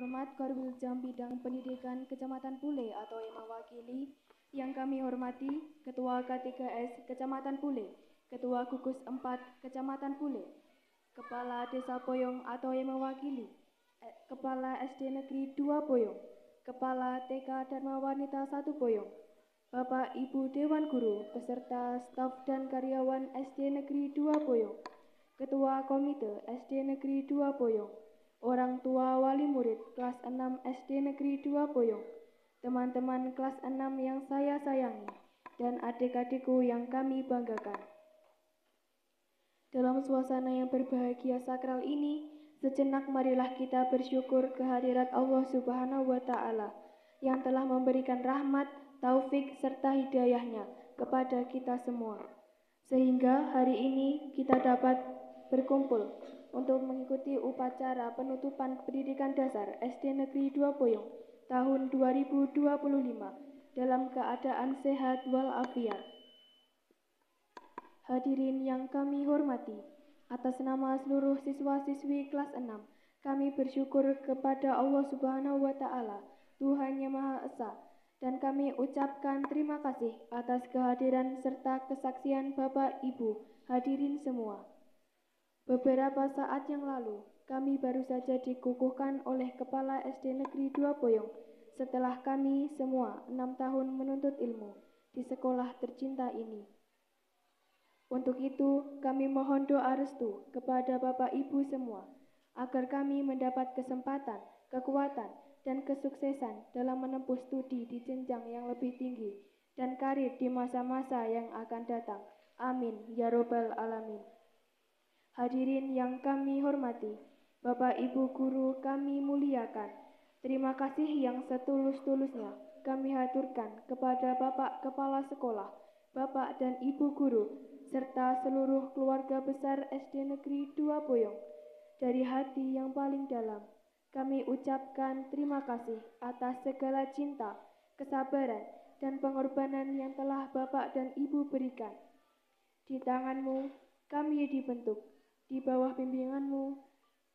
terhormat Korwil Bidang Pendidikan Kecamatan Pule atau yang mewakili, yang kami hormati Ketua K3S Kecamatan Pule, Ketua Gugus 4 Kecamatan Pule, Kepala Desa Poyong atau yang mewakili, Kepala SD Negeri 2 Poyong, Kepala TK Dharma Wanita 1 Poyong, Bapak Ibu Dewan Guru beserta staf dan karyawan SD Negeri 2 Poyong, Ketua Komite SD Negeri 2 Poyong, orang tua wali murid kelas 6 SD Negeri 2 Poyong, teman-teman kelas 6 yang saya sayangi, dan adik-adikku yang kami banggakan. Dalam suasana yang berbahagia sakral ini, sejenak marilah kita bersyukur kehadirat Allah Subhanahu wa Ta'ala yang telah memberikan rahmat, taufik, serta hidayahnya kepada kita semua. Sehingga hari ini kita dapat berkumpul untuk mengikuti upacara penutupan pendidikan dasar SD Negeri 2 Poyong tahun 2025 dalam keadaan sehat walafiat. Hadirin yang kami hormati, atas nama seluruh siswa-siswi kelas 6, kami bersyukur kepada Allah Subhanahu wa Ta'ala, Tuhan Yang Maha Esa, dan kami ucapkan terima kasih atas kehadiran serta kesaksian Bapak Ibu hadirin semua. Beberapa saat yang lalu, kami baru saja dikukuhkan oleh Kepala SD Negeri 2 Poyong setelah kami semua 6 tahun menuntut ilmu di sekolah tercinta ini. Untuk itu, kami mohon doa restu kepada Bapak Ibu semua, agar kami mendapat kesempatan, kekuatan, dan kesuksesan dalam menempuh studi di jenjang yang lebih tinggi dan karir di masa-masa yang akan datang. Amin, ya Robbal Alamin. Hadirin yang kami hormati, Bapak Ibu Guru kami muliakan. Terima kasih yang setulus-tulusnya kami haturkan kepada Bapak Kepala Sekolah, Bapak dan Ibu Guru, serta seluruh keluarga besar SD Negeri 2 Poyong. Dari hati yang paling dalam, kami ucapkan terima kasih atas segala cinta, kesabaran, dan pengorbanan yang telah Bapak dan Ibu berikan. Di tanganmu, kami dibentuk. Di bawah bimbinganmu,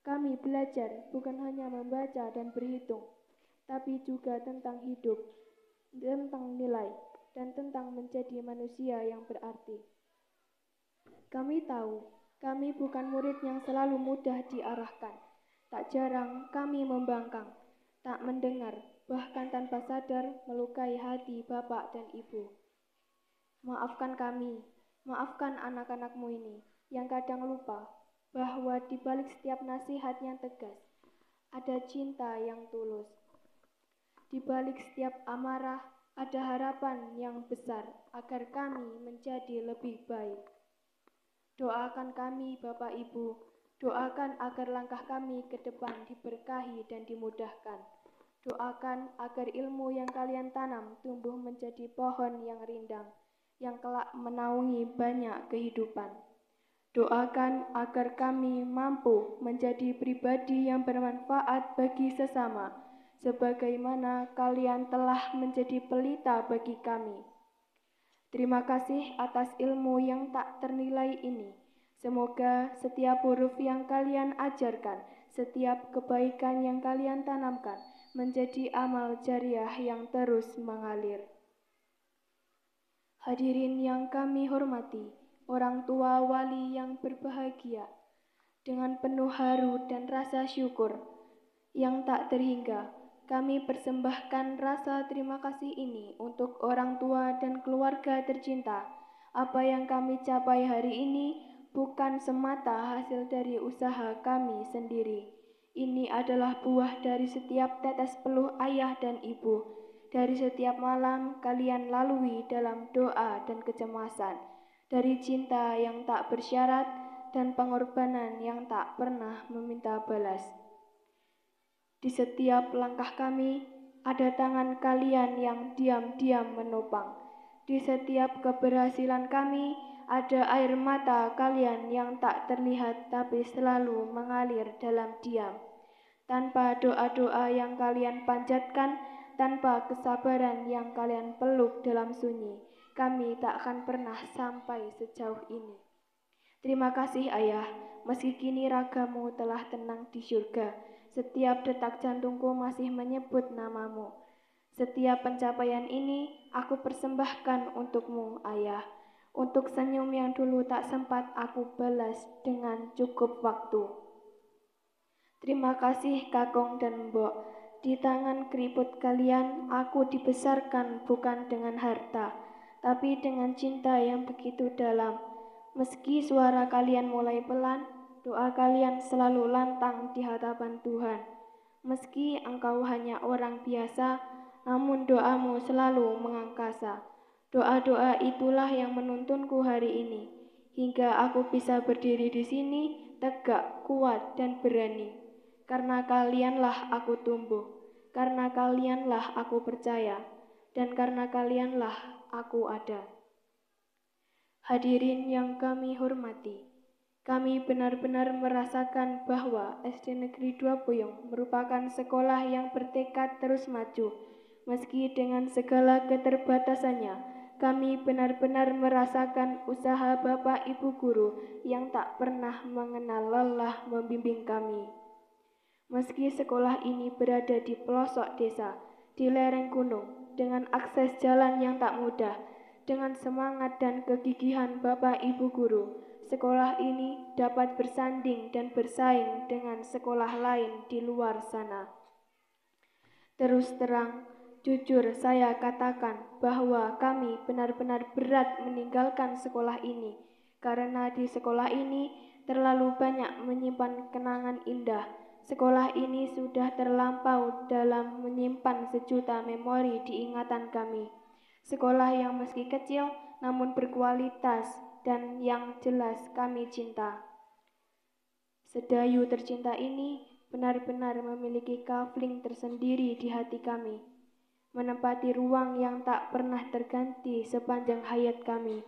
kami belajar bukan hanya membaca dan berhitung, tapi juga tentang hidup, tentang nilai, dan tentang menjadi manusia yang berarti. Kami tahu, kami bukan murid yang selalu mudah diarahkan. Tak jarang kami membangkang, tak mendengar, bahkan tanpa sadar melukai hati Bapak dan Ibu. Maafkan kami, maafkan anak-anakmu ini yang kadang lupa bahwa di balik setiap nasihat yang tegas, ada cinta yang tulus. Di balik setiap amarah, ada harapan yang besar agar kami menjadi lebih baik. Doakan kami, Bapak Ibu, doakan agar langkah kami ke depan diberkahi dan dimudahkan. Doakan agar ilmu yang kalian tanam tumbuh menjadi pohon yang rindang, yang kelak menaungi banyak kehidupan. Doakan agar kami mampu menjadi pribadi yang bermanfaat bagi sesama, sebagaimana kalian telah menjadi pelita bagi kami. Terima kasih atas ilmu yang tak ternilai ini. Semoga setiap huruf yang kalian ajarkan, setiap kebaikan yang kalian tanamkan, menjadi amal jariah yang terus mengalir. Hadirin yang kami hormati, orang tua wali yang berbahagia, dengan penuh haru dan rasa syukur yang tak terhingga, kami persembahkan rasa terima kasih ini untuk orang tua dan keluarga tercinta. Apa yang kami capai hari ini bukan semata hasil dari usaha kami sendiri. Ini adalah buah dari setiap tetes peluh ayah dan ibu, dari setiap malam kalian lalui dalam doa dan kecemasan, dari cinta yang tak bersyarat dan pengorbanan yang tak pernah meminta balas. Di setiap langkah kami, ada tangan kalian yang diam-diam menopang. Di setiap keberhasilan kami, ada air mata kalian yang tak terlihat tapi selalu mengalir dalam diam. Tanpa doa-doa yang kalian panjatkan, tanpa kesabaran yang kalian peluk dalam sunyi, kami tak akan pernah sampai sejauh ini. Terima kasih Ayah, meski kini ragamu telah tenang di surga. Setiap detak jantungku masih menyebut namamu. Setiap pencapaian ini aku persembahkan untukmu, Ayah. Untuk senyum yang dulu tak sempat aku balas dengan cukup waktu. Terima kasih Kakong dan Mbok. Di tangan keriput kalian aku dibesarkan bukan dengan harta, tapi dengan cinta yang begitu dalam. Meski suara kalian mulai pelan, doa kalian selalu lantang di hadapan Tuhan. Meski engkau hanya orang biasa, namun doamu selalu mengangkasa. Doa-doa itulah yang menuntunku hari ini, hingga aku bisa berdiri di sini, tegak, kuat, dan berani. Karena kalianlah aku tumbuh, karena kalianlah aku percaya, dan karena kalianlah aku ada. Hadirin yang kami hormati, kami benar-benar merasakan bahwa SD Negeri 2 Boyong merupakan sekolah yang bertekad terus maju. Meski dengan segala keterbatasannya, kami benar-benar merasakan usaha Bapak Ibu Guru yang tak pernah mengenal lelah membimbing kami. Meski sekolah ini berada di pelosok desa, di lereng gunung, dengan akses jalan yang tak mudah, dengan semangat dan kegigihan Bapak Ibu Guru, sekolah ini dapat bersanding dan bersaing dengan sekolah lain di luar sana. Terus terang, jujur saya katakan bahwa kami benar-benar berat meninggalkan sekolah ini, karena di sekolah ini terlalu banyak menyimpan kenangan indah. Sekolah ini sudah terlampau dalam menyimpan sejuta memori di ingatan kami. Sekolah yang meski kecil namun berkualitas dan yang jelas kami cinta. Sedayu tercinta ini benar-benar memiliki kafling tersendiri di hati kami, menempati ruang yang tak pernah terganti sepanjang hayat kami.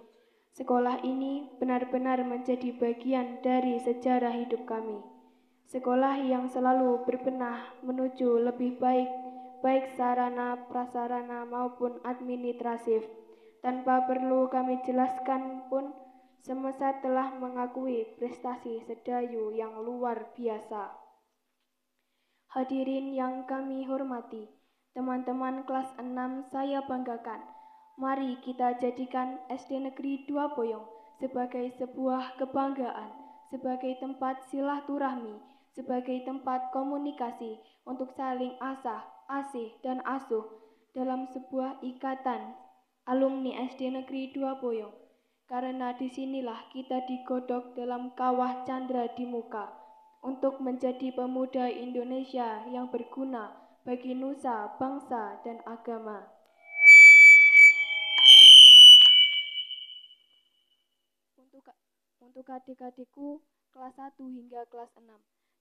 Sekolah ini benar-benar menjadi bagian dari sejarah hidup kami. Sekolah yang selalu berbenah menuju lebih baik, baik sarana, prasarana maupun administratif. Tanpa perlu kami jelaskan pun, semesta telah mengakui prestasi Sedayu yang luar biasa. Hadirin yang kami hormati, teman-teman kelas 6 saya banggakan. Mari kita jadikan SD Negeri 2 Boyong sebagai sebuah kebanggaan, sebagai tempat silaturahmi, sebagai tempat komunikasi untuk saling asah, asih, dan asuh dalam sebuah ikatan alumni SD Negeri 2 Boyong. Karena disinilah kita digodok dalam kawah candra di muka untuk menjadi pemuda Indonesia yang berguna bagi nusa, bangsa, dan agama. Untuk adik-adikku kelas 1 hingga kelas 6,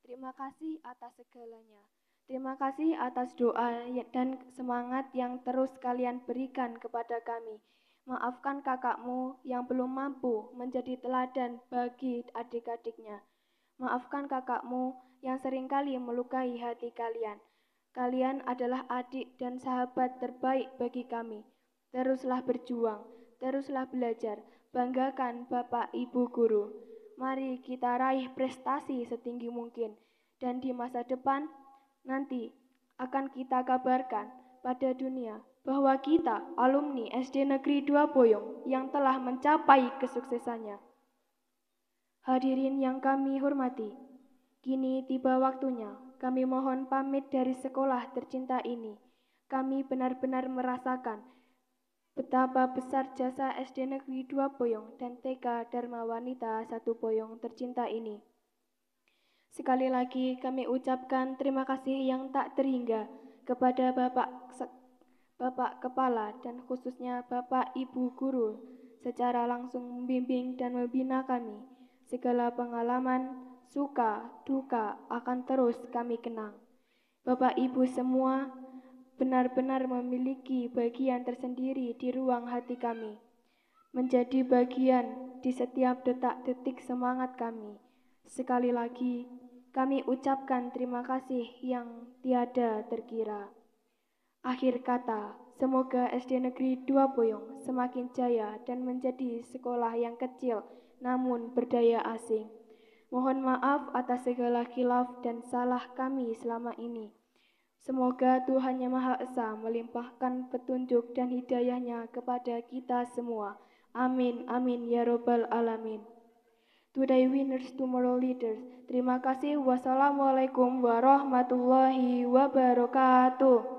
terima kasih atas segalanya. Terima kasih atas doa dan semangat yang terus kalian berikan kepada kami. Maafkan kakakmu yang belum mampu menjadi teladan bagi adik-adiknya. Maafkan kakakmu yang seringkali melukai hati kalian. Kalian adalah adik dan sahabat terbaik bagi kami. Teruslah berjuang, teruslah belajar. Banggakan Bapak Ibu Guru. Mari kita raih prestasi setinggi mungkin. Dan di masa depan, nanti akan kita kabarkan pada dunia bahwa kita alumni SD Negeri 2 Boyong yang telah mencapai kesuksesannya. Hadirin yang kami hormati, kini tiba waktunya kami mohon pamit dari sekolah tercinta ini. Kami benar-benar merasakan betapa besar jasa SD Negeri 2 Boyong dan TK Dharma Wanita 1 Boyong tercinta ini. Sekali lagi kami ucapkan terima kasih yang tak terhingga kepada Bapak Kepala dan khususnya Bapak Ibu Guru secara langsung membimbing dan membina kami. Segala pengalaman, suka, duka akan terus kami kenang. Bapak Ibu semua benar-benar memiliki bagian tersendiri di ruang hati kami, menjadi bagian di setiap detak-detik semangat kami. Sekali lagi, kami ucapkan terima kasih yang tiada terkira. Akhir kata, semoga SD Negeri 2 Boyong semakin jaya dan menjadi sekolah yang kecil namun berdaya asing. Mohon maaf atas segala khilaf dan salah kami selama ini. Semoga Tuhan Yang Maha Esa melimpahkan petunjuk dan hidayah-Nya kepada kita semua. Amin, amin, ya Robbal Alamin. Today winners, tomorrow leaders. Terima kasih. Wassalamualaikum warahmatullahi wabarakatuh.